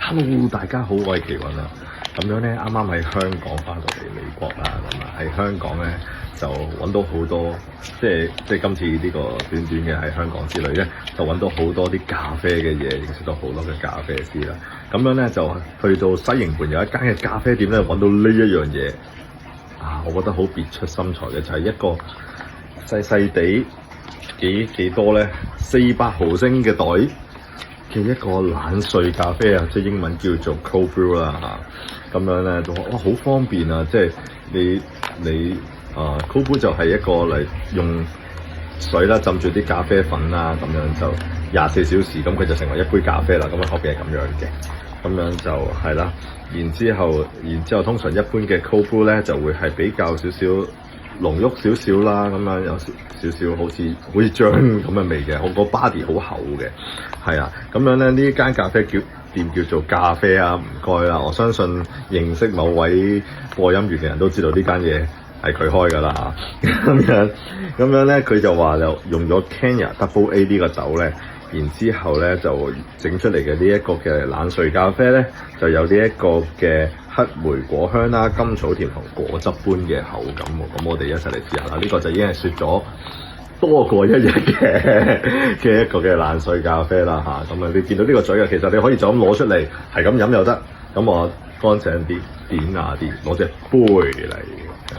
Hello，大家好，我係奇雲啊。咁樣咧，啱啱喺香港翻到嚟美國啦，咁啊喺香港咧就揾到好多，即係今次呢個短短嘅喺香港之旅咧，就揾到好多啲咖啡嘅嘢，認識到好多嘅咖啡師啦。咁樣咧就去到西營盤有一間嘅咖啡店咧，揾到呢一樣嘢啊，我覺得好別出心裁嘅，就係一個細細地幾多咧，400毫升嘅袋嘅一個冷萃咖啡啊，即係英文叫做 cold brew 啦嚇。咁樣咧就哇好方便啊！即係你cold brew 就係一個嚟用水啦，浸住啲咖啡粉啦，咁樣就24小時，咁佢就成為一杯咖啡啦。咁樣後邊係咁樣嘅，咁樣就係啦。然之後通常一般嘅 cold brew 咧就會係比較少少濃郁少少啦，咁樣有少少好似漿咁嘅味嘅，我個 body 好厚嘅，係啊，咁樣咧呢間咖啡店叫做咖啡啊，唔該啦，我相信認識某位播音員嘅人都知道呢間嘢係佢開㗎啦嚇，咁樣咧佢就話就用咗 Kenya Double A 呢個酒咧，然之後咧就整出嚟嘅呢一個嘅冷萃咖啡咧，就有呢一個嘅黑莓果香啦、甘草甜同果汁般嘅口感喎。咁我哋一齊嚟試下啦。呢個就已經係雪咗多過一日嘅一個嘅冷萃咖啡啦嚇。咁啊，你見到呢個嘴啊，其實你可以就咁攞出嚟，係咁飲又得。咁我乾淨啲、典雅啲，攞隻杯嚟。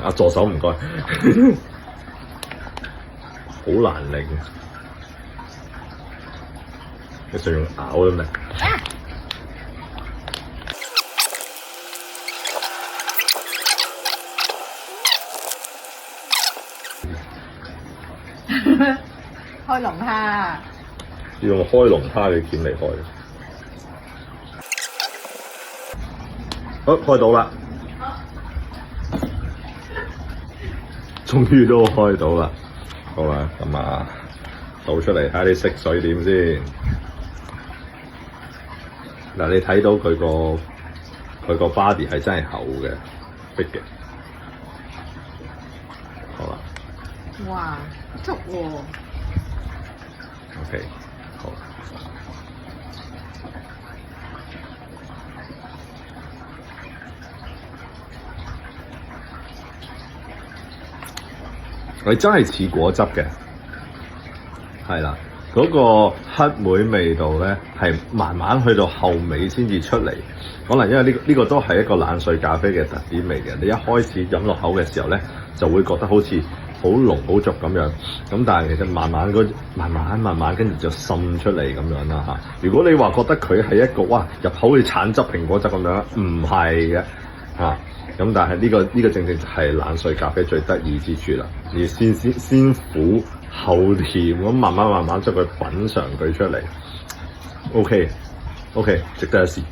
啊，助手唔該，好難擰，你想用咬都明。開龍蝦，要用開龍蝦嘅鉗嚟開。好，開到啦！終於都開到啦！好啦，咁啊，倒出嚟睇下啲色水點先。嗱，你睇到佢個 body 係真係厚嘅，逼嘅。好啦。哇，足喎OK， 好。佢真係似果汁嘅，係啦，嗰個黑莓味道咧係慢慢去到後尾先至出嚟。可能因為呢個都係一個冷萃咖啡嘅特點嚟嘅。你一開始飲落口嘅時候咧，就會覺得好似好濃好濁咁樣。咁但係其實慢慢跟住就滲出嚟咁樣啦嚇。如果你話覺得佢係一個哇入口嘅橙汁蘋果汁咁樣，唔係嘅嚇。咁但係呢個正正就係冷萃咖啡最得意之處啦，而先苦後甜咁慢慢將佢品嚐佢出嚟。OK， 值得一試。